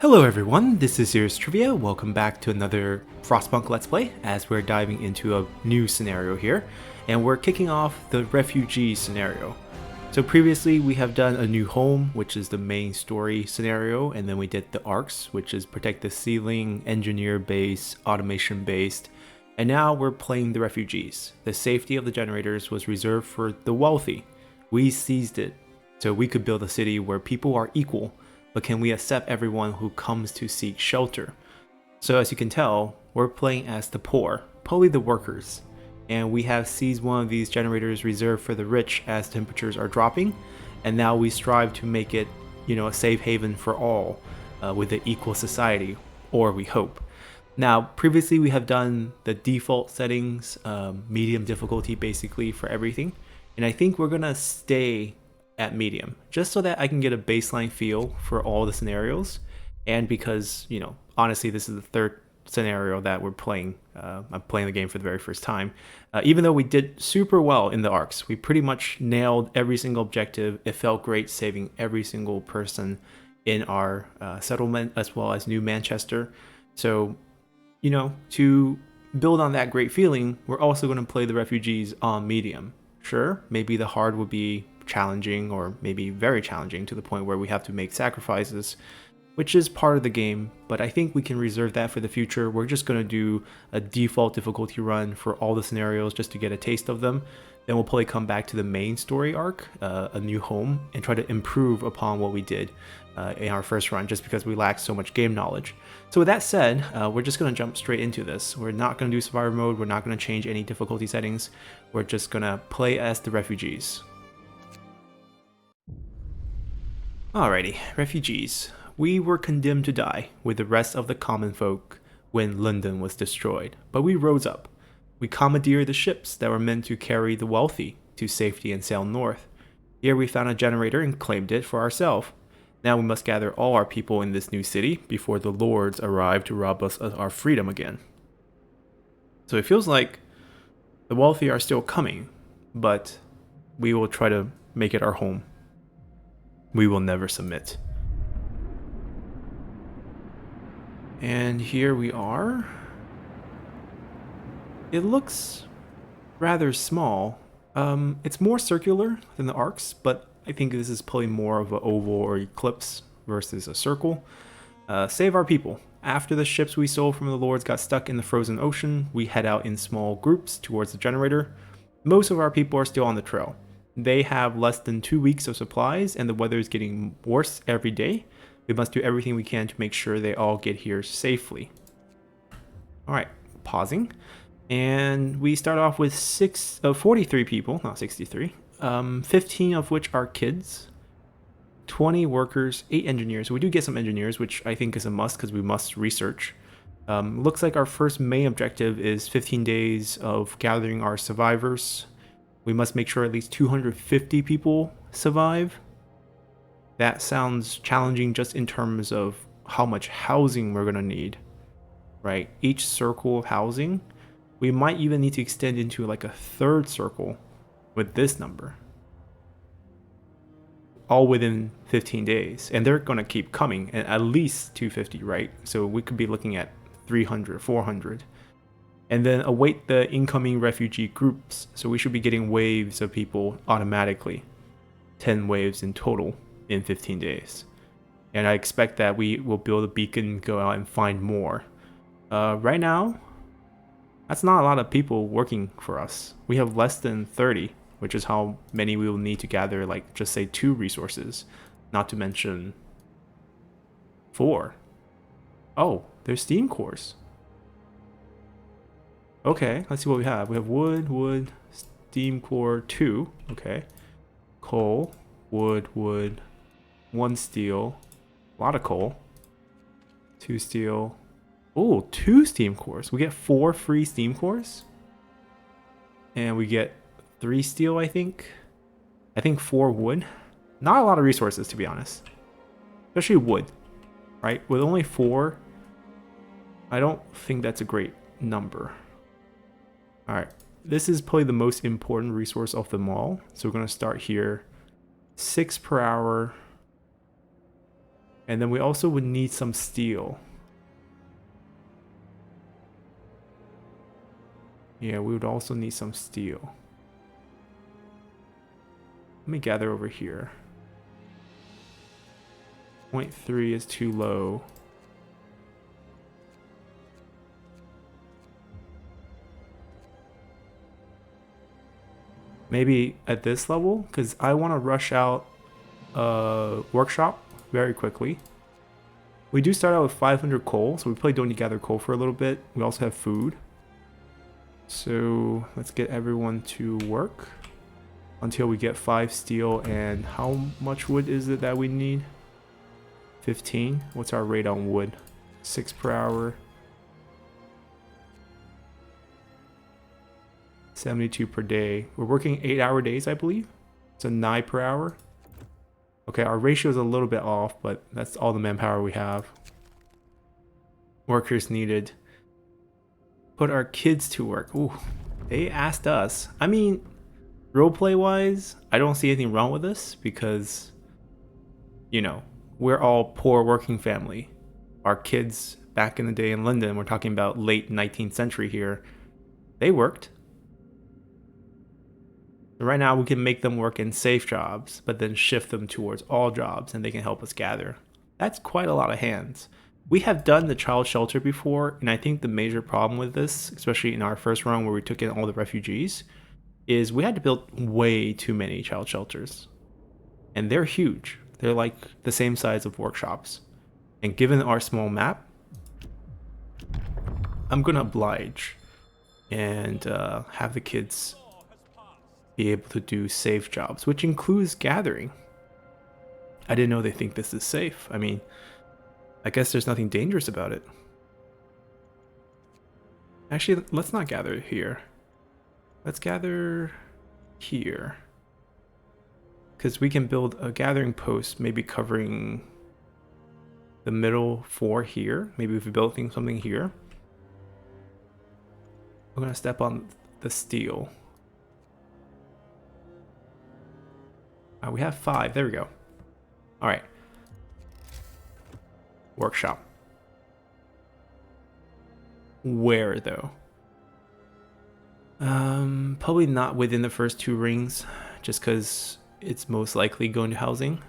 Hello everyone, this is Serious Trivia. Welcome back to another Frostpunk Let's Play as we're diving into a new scenario here, and we're kicking off the refugee scenario. So previously we have done a new home, which is the main story scenario, and then we did the arcs, which is protect the ceiling, engineer base, automation based, and now we're playing the refugees. The safety of the generators was reserved for the wealthy. We seized it, so we could build a city where people are equal. But can we accept everyone who comes to seek shelter? So as you can tell, we're playing as the poor, probably the workers, and we have seized one of these generators reserved for the rich as temperatures are dropping, and now we strive to make it, a safe haven for all with an equal society, or we hope. Now, previously we have done the default settings, medium difficulty basically for everything, and I think we're gonna stay at medium, just so that I can get a baseline feel for all the scenarios. And because, honestly, this is the third scenario that we're playing. I'm playing the game for the very first time. Even though we did super well in the arcs, we pretty much nailed every single objective. It felt great saving every single person in our settlement as well as New Manchester. So, to build on that great feeling, we're also going to play the refugees on medium. Sure, maybe the hard would be challenging or maybe very challenging to the point where we have to make sacrifices, which is part of the game, but I think we can reserve that for the future. We're just going to do a default difficulty run for all the scenarios just to get a taste of them. Then we'll probably come back to the main story arc, A New Home, and try to improve upon what we did in our first run, just because we lack so much game knowledge. So with that said, we're just going to jump straight into this. We're not going to do survivor mode. We're not going to change any difficulty settings. We're just going to play as the refugees. Alrighty, refugees. We were condemned to die with the rest of the common folk when London was destroyed, but we rose up. We commandeered the ships that were meant to carry the wealthy to safety and sail north. Here we found a generator and claimed it for ourselves. Now we must gather all our people in this new city before the lords arrive to rob us of our freedom again. So it feels like the wealthy are still coming, but we will try to make it our home. We will never submit. And here we are. It looks rather small. It's more circular than the arcs, but I think this is probably more of an oval or eclipse versus a circle. Save our people. After the ships we sold from the lords got stuck in the frozen ocean, we head out in small groups towards the generator. Most of our people are still on the trail. They have less than 2 weeks of supplies, and the weather is getting worse every day. We must do everything we can to make sure they all get here safely. Alright, pausing. And we start off with 43 people, not 63. 15 of which are kids. 20 workers, 8 engineers. So we do get some engineers, which I think is a must because we must research. Looks like our first main objective is 15 days of gathering our survivors. We must make sure at least 250 people survive. That sounds challenging just in terms of how much housing we're going to need, right? Each circle of housing, we might even need to extend into like a third circle with this number. All within 15 days. And they're going to keep coming, and at least 250, right? So we could be looking at 300, 400. And then await the incoming refugee groups. So we should be getting waves of people automatically. 10 waves in total in 15 days. And I expect that we will build a beacon, go out and find more. Right now, that's not a lot of people working for us. We have less than 30, which is how many we will need to gather, like just say 2 resources, not to mention 4. Oh, there's steam cores. Okay, let's see what we have. We have wood, steam core 2. Okay. Coal, wood, 1 steel. A lot of coal. 2 steel. Oh, 2 steam cores. We get 4 free steam cores. And we get 3 steel, I think. I think 4 wood. Not a lot of resources, to be honest. Especially wood, right? With only 4, I don't think that's a great number. Alright, this is probably the most important resource of them all. So we're going to start here. 6 per hour. And then we also would need some steel. Yeah, we would also need some steel. Let me gather over here. 0.3 is too low. Maybe at this level, because I want to rush out a workshop very quickly. We do start out with 500 coal, so we probably don't need to gather coal for a little bit. We also have food. So let's get everyone to work until we get 5 steel. And how much wood is it that we need? 15. What's our rate on wood? 6 per hour. 72 per day. We're working 8-hour days, I believe. So 9 per hour. Okay, our ratio is a little bit off, but that's all the manpower we have. Workers needed. Put our kids to work. Ooh, they asked us. I mean, roleplay wise, I don't see anything wrong with this because, you know, we're all poor working family. Our kids back in the day in London, we're talking about late 19th century here, they worked. Right now we can make them work in safe jobs, but then shift them towards all jobs and they can help us gather. That's quite a lot of hands. We have done the child shelter before, and I think the major problem with this, especially in our first run where we took in all the refugees, is we had to build way too many child shelters. And they're huge. They're like the same size of workshops. And given our small map, I'm gonna oblige and have the kids be able to do safe jobs, which includes gathering. I didn't know they think this is safe. I mean, I guess there's nothing dangerous about it. Actually, let's not gather here. Let's gather here. Because we can build a gathering post, maybe covering the middle 4 here. Maybe if we build something here. We're going to step on the steel. We have 5. There we go. All right. Workshop. Where though? Probably not within the first 2 rings, just because it's most likely going to housing.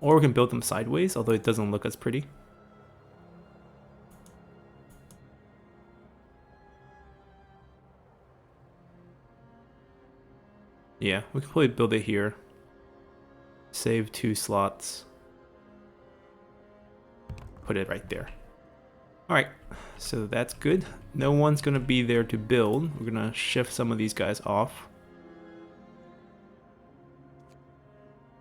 Or we can build them sideways, although it doesn't look as pretty. Yeah, we can probably build it here. Save 2 slots. Put it right there. Alright, so that's good. No one's going to be there to build. We're going to shift some of these guys off.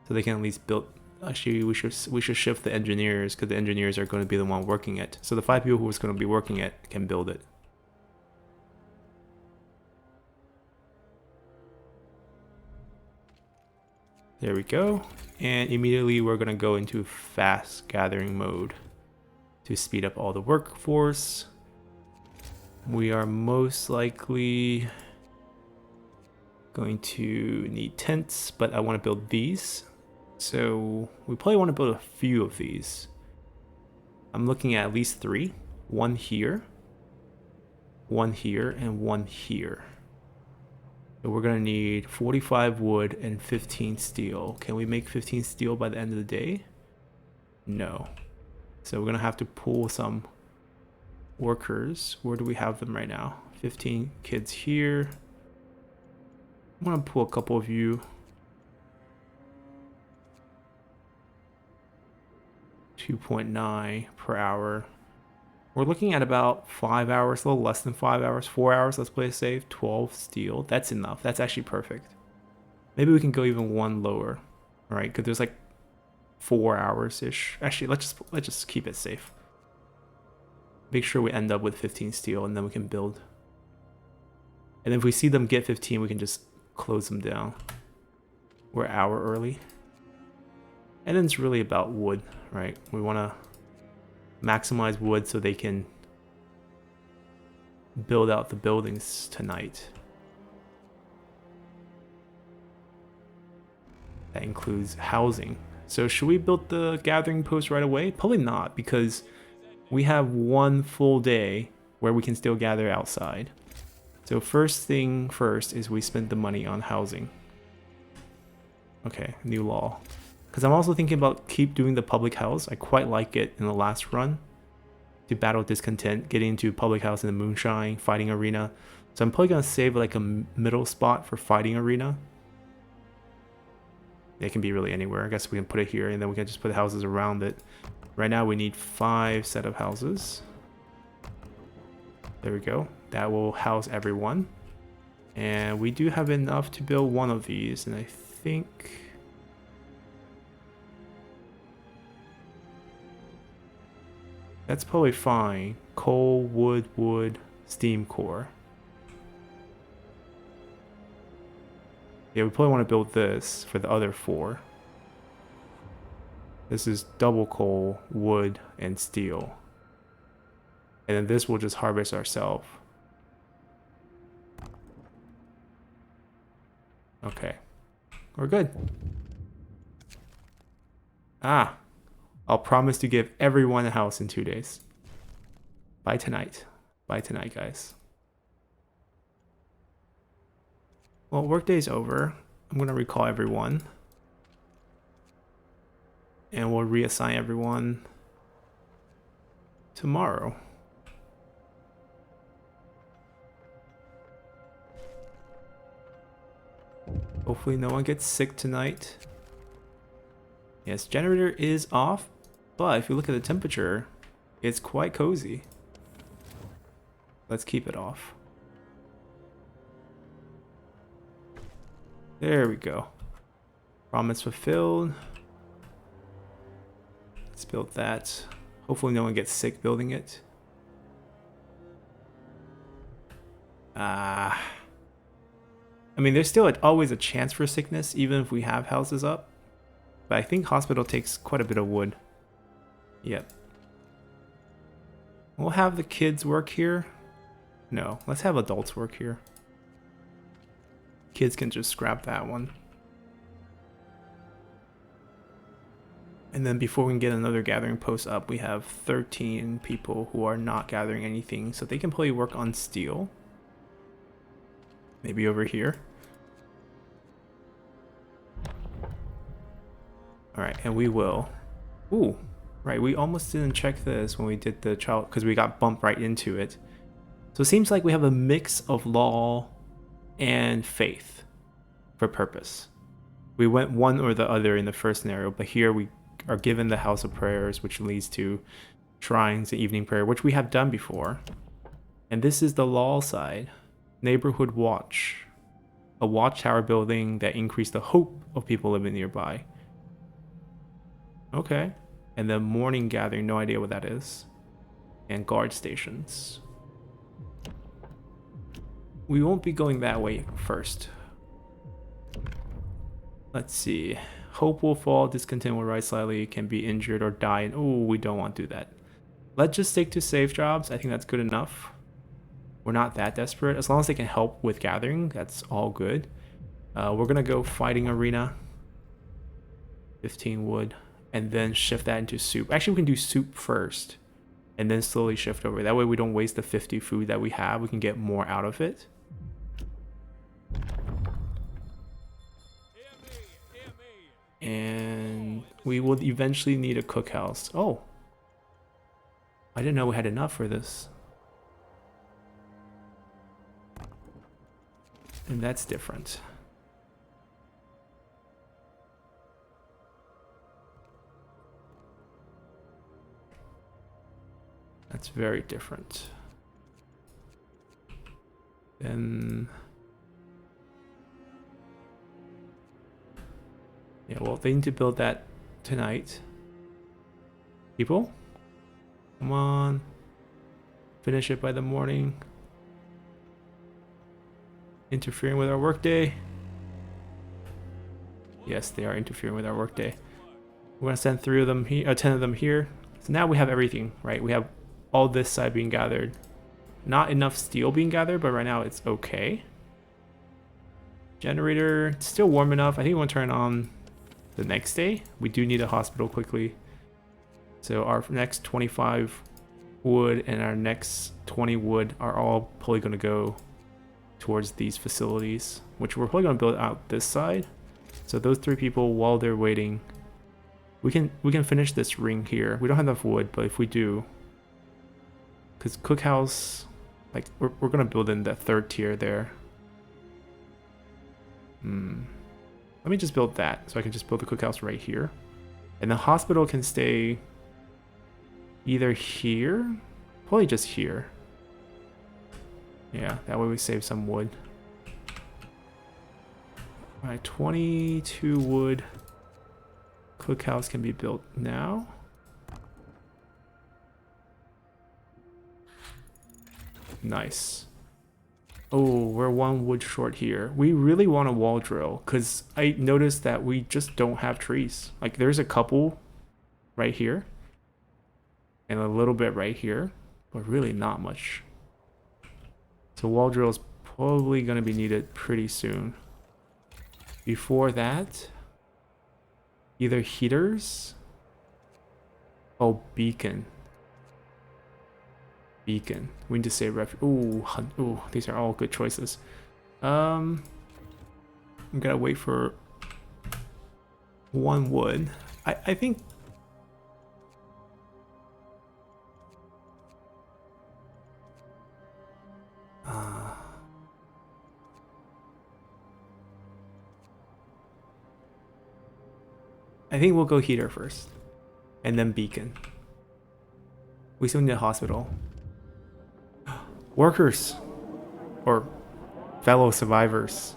So they can at least build. Actually, we should shift the engineers, because the engineers are going to be the one working it. So the 5 people who is going to be working it can build it. There we go. And immediately we're going to go into fast gathering mode to speed up all the workforce. We are most likely going to need tents, but I want to build these. So we probably want to build a few of these. I'm looking at least 3. 1 here, 1 here, and 1 here. So we're going to need 45 wood and 15 steel. Can we make 15 steel by the end of the day? No. So we're going to have to pull some workers. Where do we have them right now? 15 kids here. I'm going to pull a couple of you. 2.9 per hour. We're looking at about 5 hours, a little less than 5 hours, 4 hours. Let's play it safe. 12 steel. That's enough. That's actually perfect. Maybe we can go even 1 lower, right? Because there's like 4 hours ish. Actually, let's just keep it safe. Make sure we end up with 15 steel, and then we can build. And if we see them get 15, we can just close them down. We're an hour early. And then it's really about wood, right? We want to maximize wood so they can build out the buildings tonight. That includes housing. So should we build the gathering post right away? Probably not, because we have one full day where we can still gather outside. So first thing first is we spend the money on housing. Okay, new law. Because I'm also thinking about keep doing the public house. I quite like it in the last run. To battle discontent, getting into public house in the moonshine, fighting arena. So I'm probably going to save like a middle spot for fighting arena. It can be really anywhere. I guess we can put it here and then we can just put houses around it. Right now we need 5 set of houses. There we go. That will house everyone. And we do have enough to build one of these, and I think... that's probably fine. Coal, wood, steam core. Yeah, we probably want to build this for the other 4. This is double coal, wood, and steel. And then this will just harvest ourselves. Okay. We're good. Ah! I'll promise to give everyone a house in 2 days. By tonight. By tonight, guys. Well, workday's over. I'm going to recall everyone. And we'll reassign everyone tomorrow. Hopefully no one gets sick tonight. Yes, generator is off, but if you look at the temperature, it's quite cozy. Let's keep it off. There we go. Promise fulfilled. Let's build that. Hopefully no one gets sick building it. I mean, there's still always a chance for sickness, even if we have houses up. But I think hospital takes quite a bit of wood. Yep. We'll have the kids work here. No, let's have adults work here. Kids can just scrap that one. And then before we can get another gathering post up, we have 13 people who are not gathering anything. So they can probably work on steel. Maybe over here. Alright, and we will. Ooh, right, we almost didn't check this when we did the child, because we got bumped right into it. So it seems like we have a mix of law and faith for purpose. We went one or the other in the first scenario, but here we are given the house of prayers, which leads to shrines and evening prayer, which we have done before. And this is the law side. Neighborhood watch. A watchtower building that increased the hope of people living nearby. Okay. And then morning gathering, no idea what that is. And guard stations. We won't be going that way first. Let's see. Hope will fall, discontent will rise slightly, can be injured or die. And oh, we don't want to do that. Let's just stick to safe jobs. I think that's good enough. We're not that desperate. As long as they can help with gathering, that's all good. We're gonna go fighting arena. 15 wood. And then shift that into soup. Actually, we can do soup first. And then slowly shift over. That way we don't waste the 50 food that we have. We can get more out of it. And we will eventually need a cookhouse. Oh. I didn't know we had enough for this. And that's different. That's very different. Then... yeah, well, they need to build that tonight. People? Come on. Finish it by the morning. Interfering with our workday. Yes, they are interfering with our workday. We're gonna send 3 of them here, 10 of them here. So now we have everything, right? We have all this side being gathered. Not enough steel being gathered, but right now it's okay. Generator, it's still warm enough. I think we want to turn on the next day. We do need a hospital quickly. So our next 25 wood and our next 20 wood are all probably going to go towards these facilities, which we're probably going to build out this side. So those 3 people, while they're waiting, we can finish this ring here. We don't have enough wood, but if we do, because cookhouse, like we're gonna build in the 3rd tier there. Let me just build that, so I can just build the cookhouse right here, and the hospital can stay either here, probably just here. Yeah, that way we save some wood. All right, 22 wood. Cookhouse can be built now. Nice. Oh, we're 1 wood short here. We really want a wall drill because I noticed that we just don't have trees. Like there's a couple right here and a little bit right here, but really not much. So wall drill is probably going to be needed pretty soon. Before that, either heaters. Oh, beacon. Beacon. We need to say ooh, these are all good choices. I'm gonna wait for 1 wood. I think we'll go heater first, and then beacon. We still need a hospital. Workers, or fellow survivors.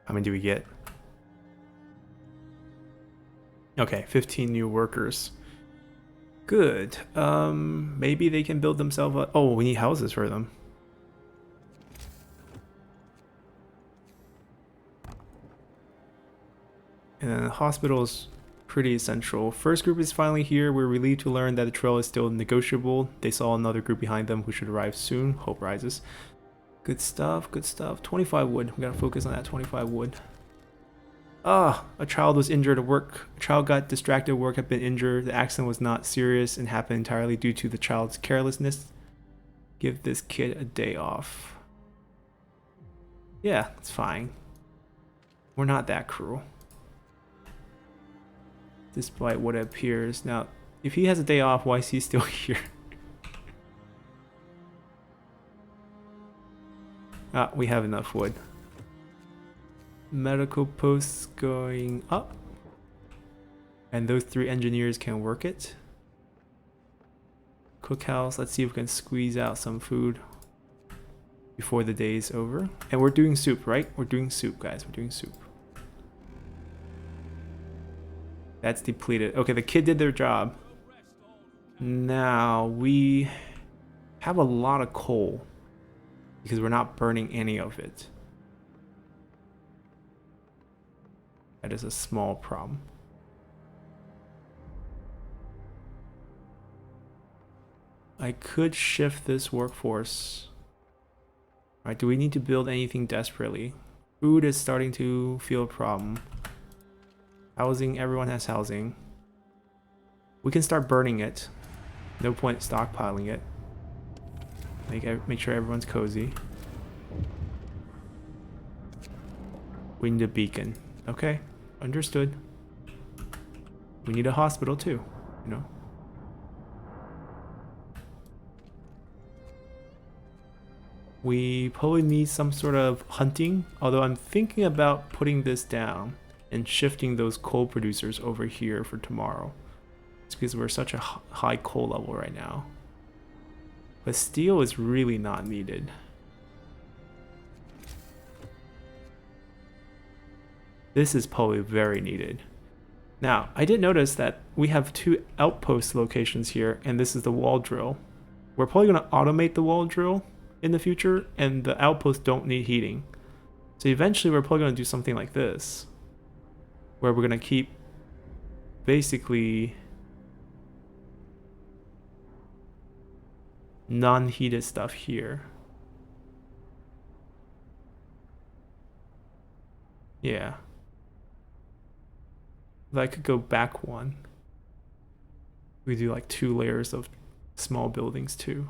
How many do we get? Okay, 15 new workers. Good. Maybe they can build themselves a... Oh, we need houses for them. And then the hospital's pretty essential. First group is finally here. We're relieved to learn that the trail is still negotiable. They saw another group behind them who should arrive soon. Hope rises. Good stuff, good stuff. 25 wood. We gotta focus on that 25 wood. Ah, a child was injured at work. A child got distracted at work, had been injured. The accident was not serious and happened entirely due to the child's carelessness. Give this kid a day off. Yeah, it's fine. We're not that cruel. Despite what it appears. Now, if he has a day off, why is he still here? Ah, we have enough wood. Medical posts going up. And those 3 engineers can work it. Cookhouse, let's see if we can squeeze out some food before the day is over. And we're doing soup, right? We're doing soup, guys. We're doing soup. That's depleted. Okay, the kid did their job. Now we have a lot of coal because we're not burning any of it. That is a small problem. I could shift this workforce. All right, do we need to build anything desperately? Food is starting to feel a problem. Housing, everyone has housing. We can start burning it. No point stockpiling it. Make sure everyone's cozy. We need a beacon. Okay, understood. We need a hospital too, you know. We probably need some sort of hunting, although I'm thinking about putting this down and shifting those coal producers over here for tomorrow. It's because we're such a high coal level right now. But steel is really not needed. This is probably very needed. Now, I did notice that we have 2 outpost locations here, and this is the wall drill. We're probably going to automate the wall drill in the future, and the outposts don't need heating. So eventually we're probably going to do something like this, where we're going to keep basically non-heated stuff here. Yeah. But I could go back one. We do like 2 layers of small buildings too.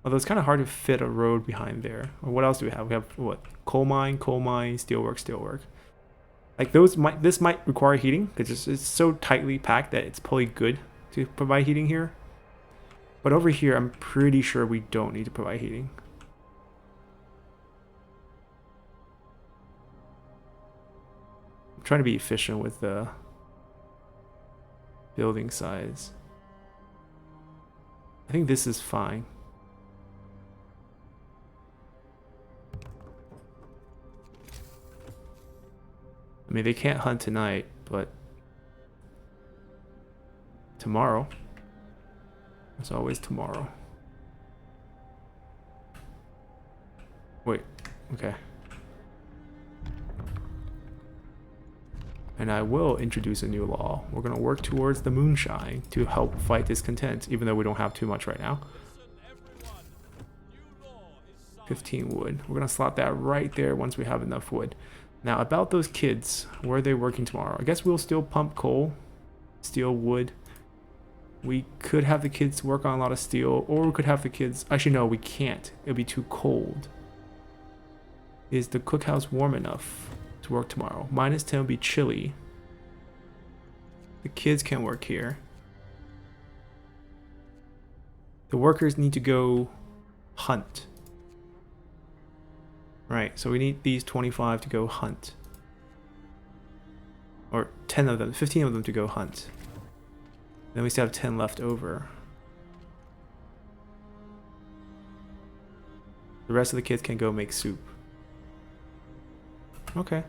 Although it's kind of hard to fit a road behind there. Or what else do we have? We have what? Coal mine, steelwork, steelwork. Like this might require heating because it's so tightly packed that it's probably good to provide heating here. But over here, I'm pretty sure we don't need to provide heating. I'm trying to be efficient with the building size. I think this is fine. I mean, they can't hunt tonight, but tomorrow. There's always tomorrow. Wait, okay. And I will introduce a new law. We're going to work towards the moonshine to help fight discontent, even though we don't have too much right now. 15 wood. We're going to slot that right there once we have enough wood. Now, about those kids, where are they working tomorrow? I guess we'll still pump coal, steel, wood. We could have the kids work on a lot of steel, or we could have the kids... Actually, no, we can't. It'll be too cold. Is the cookhouse warm enough to work tomorrow? -10 would be chilly. The kids can work here. The workers need to go hunt. Right, so we need these 25 to go hunt. Or 10 of them, 15 of them to go hunt. Then we still have 10 left over. The rest of the kids can go make soup. Okay.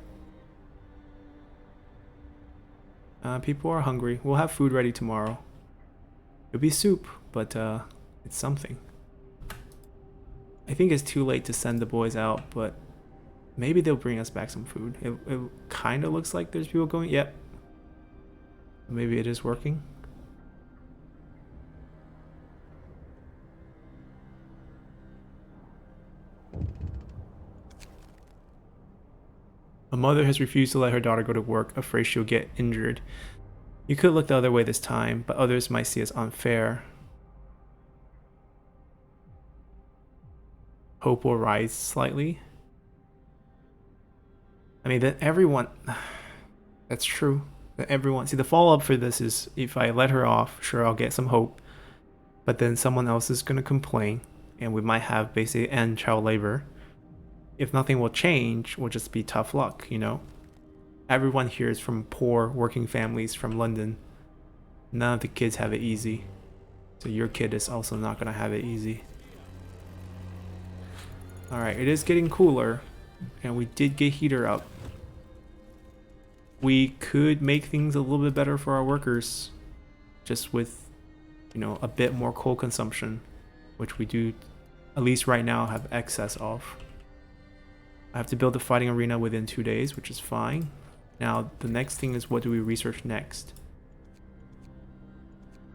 People are hungry. We'll have food ready tomorrow. It'll be soup, but it's something. I think it's too late to send the boys out, but maybe they'll bring us back some food. It kind of looks like there's people going. Yep. Maybe it is working. A mother has refused to let her daughter go to work, afraid she'll get injured. You could look the other way this time, but others might see us unfair. Hope will rise slightly. I mean, that everyone... That's true. That everyone... See, the follow-up for this is, if I let her off, sure, I'll get some hope. But then someone else is going to complain, and we might have basically end child labor. If nothing will change, we'll just be tough luck, you know? Everyone here is from poor working families from London. None of the kids have it easy. So your kid is also not going to have it easy. Alright, it is getting cooler, and we did get heater up. We could make things a little bit better for our workers, just with, you know, a bit more coal consumption, which we do, at least right now, have excess of. I have to build the fighting arena within 2 days, which is fine. Now, the next thing is, what do we research next?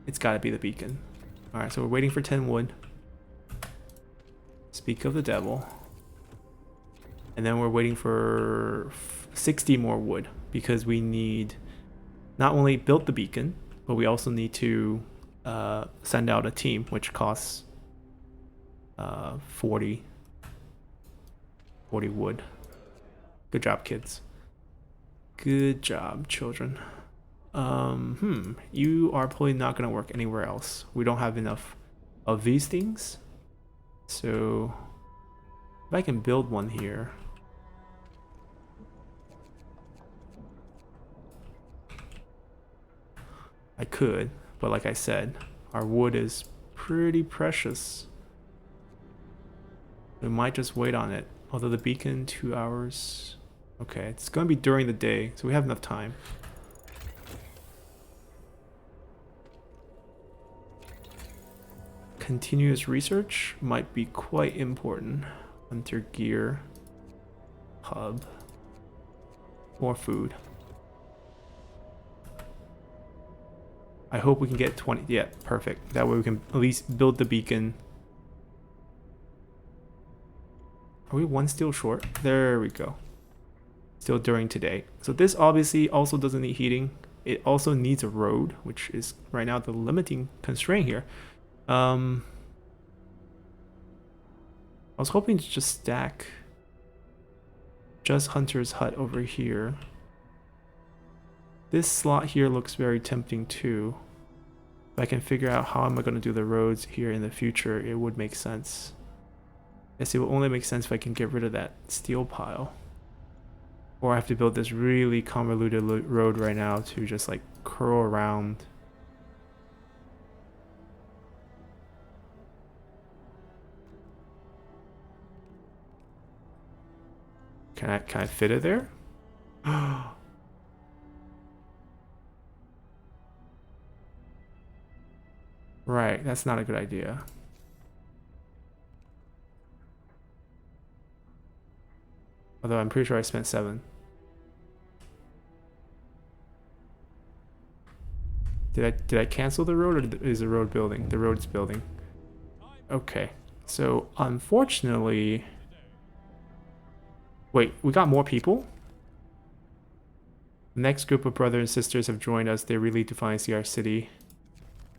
It's gotta be the beacon. Alright, so we're waiting for 10 wood. Speak of the devil. And then we're waiting for 60 more wood, because we need not only build the beacon, but we also need to send out a team, which costs 40 wood. Good job, kids. Good job, children. You are probably not gonna work anywhere else. We don't have enough of these things. So if I can build one here. I could, but like I said, our wood is pretty precious. We might just wait on it. Although the beacon, 2 hours. Okay, it's gonna be during the day, so we have enough time. Continuous research might be quite important. Hunter gear, hub, more food. I hope we can get 20. Yeah, perfect. That way we can at least build the beacon. Are we 1 steel short? There we go. still during today. So this obviously also doesn't need heating. It also needs a road, which is right now the limiting constraint here. I was hoping to just stack just Hunter's Hut over here. This slot here looks very tempting too. If I can figure out how am I going to do the roads here in the future, it would make sense. Yes, it will only make sense if I can get rid of that steel pile. Or I have to build this really convoluted road right now to just like curl around. Can I fit it there? Right, that's not a good idea. Although I'm pretty sure I spent 7. Did I cancel the road, or is the road building? The road's building. Okay. So unfortunately, wait, we got more people? The next group of brothers and sisters have joined us. They're relieved to finally see our city.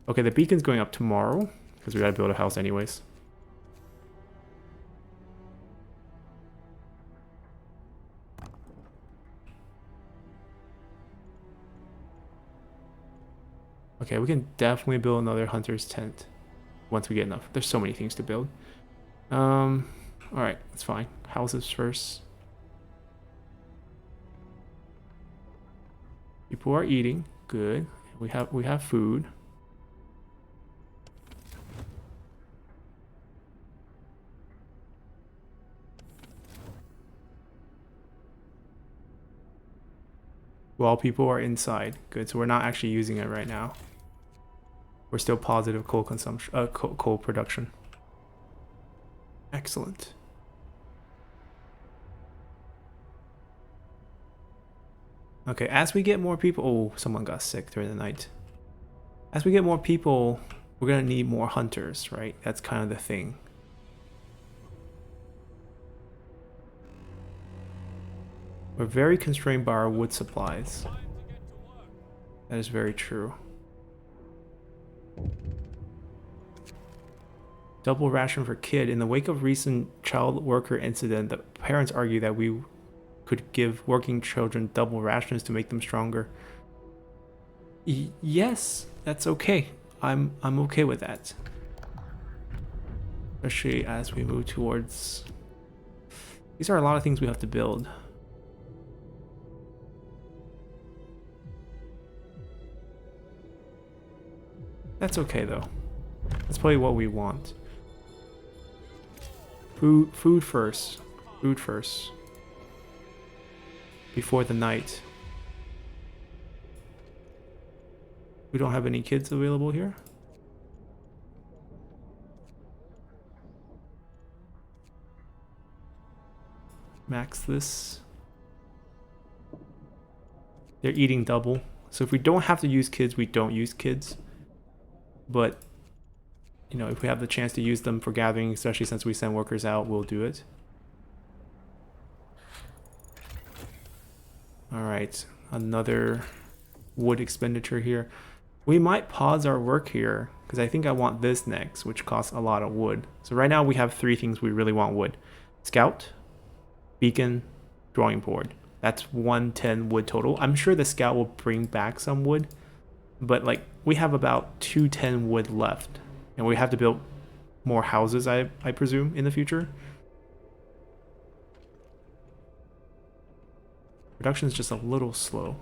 Okay, the beacon's going up tomorrow because we gotta build a house anyways. Okay, we can definitely build another hunter's tent once we get enough. There's so many things to build. Alright, that's fine. Houses first. People are eating. Good. We have food. While people are inside. Good. So we're not actually using it right now. We're still positive coal consumption, coal production. Excellent. Okay, as we get more people... Oh, someone got sick during the night. As we get more people, we're gonna need more hunters, right? That's kind of the thing. We're very constrained by our wood supplies. That is very true. Double ration for kid. In the wake of recent child worker incident, the parents argue that we could give working children double rations to make them stronger. Yes, that's okay. I'm okay with that. Especially as we move towards... These are a lot of things we have to build. That's okay though. That's probably what we want. Food first. Food first. Before the night. We don't have any kids available here. Max this. They're eating double. So if we don't have to use kids, we don't use kids. But, you know, if we have the chance to use them for gathering, especially since we send workers out, we'll do it. Alright, another wood expenditure here. We might pause our work here, because I think I want this next, which costs a lot of wood. So right now we have 3 things we really want wood. Scout, beacon, drawing board. That's 110 wood total. I'm sure the scout will bring back some wood, but like we have about 210 wood left, and we have to build more houses, I presume, in the future. Production is just a little slow.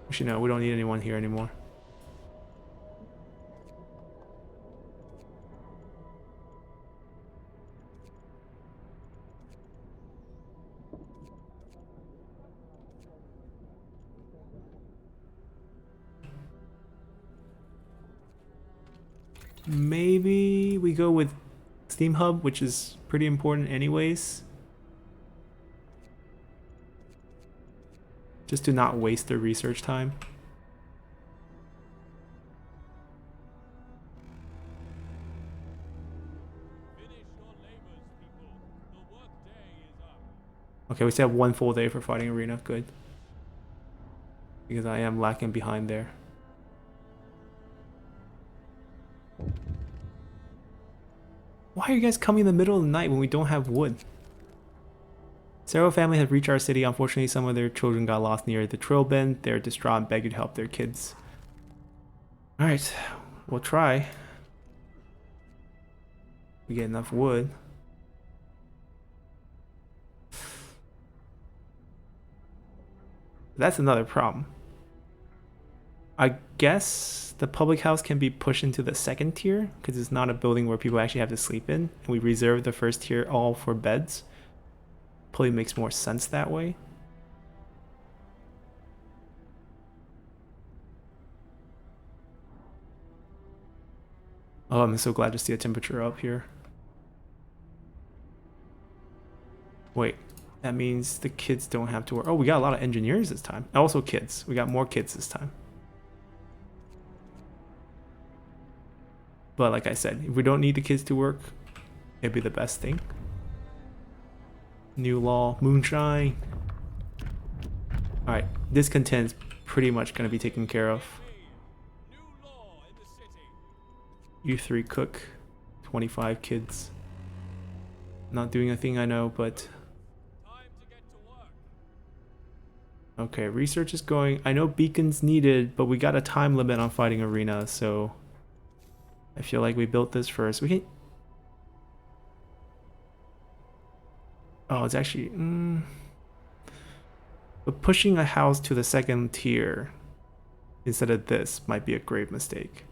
Actually, no, we don't need anyone here anymore. Maybe we go with Steam Hub, which is pretty important anyways. Just to not waste their research time. Okay, we still have 1 full day for fighting arena. Good. Because I am lacking behind there. Why are you guys coming in the middle of the night when we don't have wood? Several families have reached our city. Unfortunately, some of their children got lost near the trail bend. They're distraught and beg you to help their kids. Alright, we'll try. We get enough wood. That's another problem. I guess the public house can be pushed into the second tier because it's not a building where people actually have to sleep in. And we reserve the first tier all for beds. Probably makes more sense that way. Oh, I'm so glad to see a temperature up here. Wait, that means the kids don't have to work. Oh, we got a lot of engineers this time. Also kids. We got more kids this time. But like I said, if we don't need the kids to work, it'd be the best thing. New law, moonshine. Alright, discontent's pretty much going to be taken care of. You 3 cook, 25 kids. Not doing a thing, I know, but... Okay, research is going. I know beacons needed, but we got a time limit on fighting arena, so... I feel like we built this first. We can... Oh, it's actually... But pushing a house to the second tier instead of this might be a grave mistake.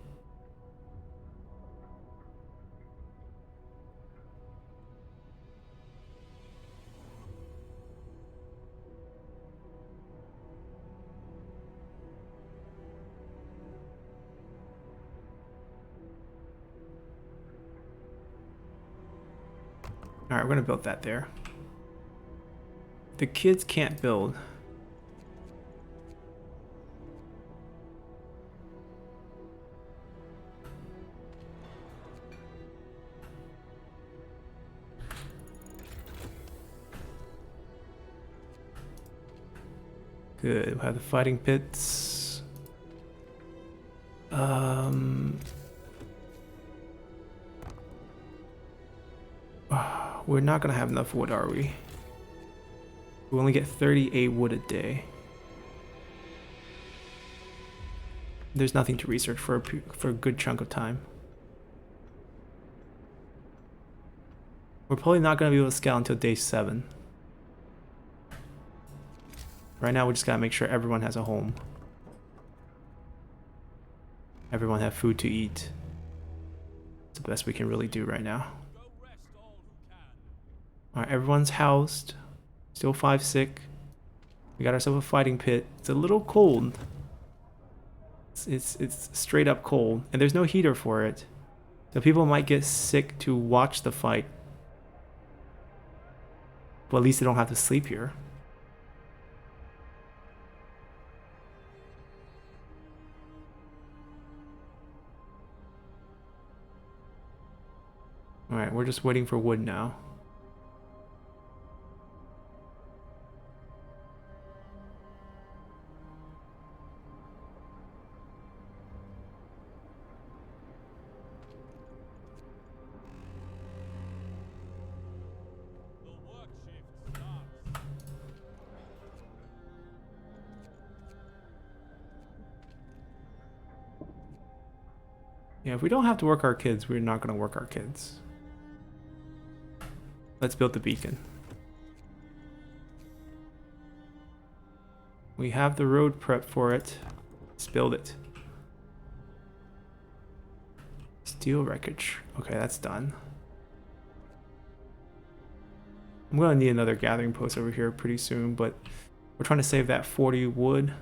Alright, we're gonna build that there. The kids can't build. Good, we'll have the fighting pits. We're not gonna have enough wood, are we? We only get 38 wood a day. There's nothing to research for a good chunk of time. We're probably not gonna be able to scout until day 7. Right now we just gotta make sure everyone has a home. Everyone have food to eat. It's the best we can really do right now. Alright, everyone's housed. Still 5 sick. We got ourselves a fighting pit. It's a little cold. It's straight up cold. And there's no heater for it. So people might get sick to watch the fight. But at least they don't have to sleep here. Alright, we're just waiting for wood now. Yeah, if we don't have to work our kids, we're not going to work our kids. Let's build the beacon. We have the road prep for it. Let's build it. Steel wreckage. Okay, that's done. I'm going to need another gathering post over here pretty soon, but we're trying to save that 40 wood.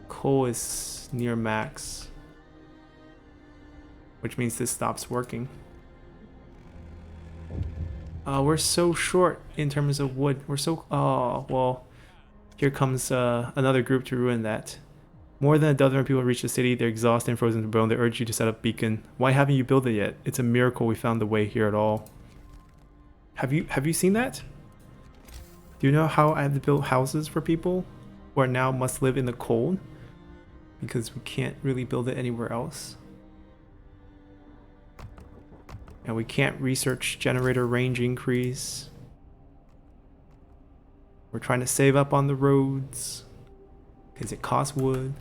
Coal is near max, which means this stops working. We're so short in terms of wood. We're so... Oh, well, here comes another group to ruin that. More than a dozen people reach the city. They're exhausted and frozen to bone. They urge you to set up beacon. Why haven't you built it yet? It's a miracle we found the way here at all. Have you seen that? Do you know how I have to build houses for people who are now must live in the cold? Because we can't really build it anywhere else. And we can't research generator range increase. We're trying to save up on the roads because it costs wood.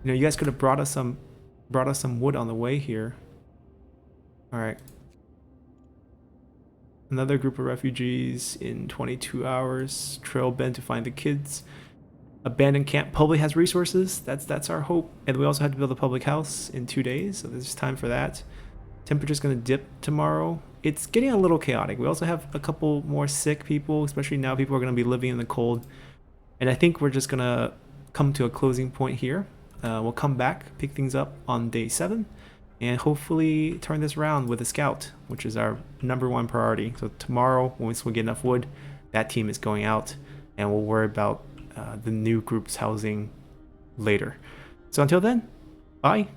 You know, you guys could have brought us some wood on the way here. All right. Another group of refugees in 22 hours. Trail bend to find the kids. Abandoned camp probably has resources. That's our hope. And we also had to build a public house in 2 days, so there's time for that. Temperature's gonna dip tomorrow. It's getting a little chaotic. We also have a couple more sick people, especially now people are gonna be living in the cold. And I think we're just gonna come to a closing point here. We'll come back, pick things up on day 7, and hopefully turn this around with a scout, which is our #1 priority. So tomorrow, once we get enough wood, that team is going out, and we'll worry about the new group's housing later. So until then, bye.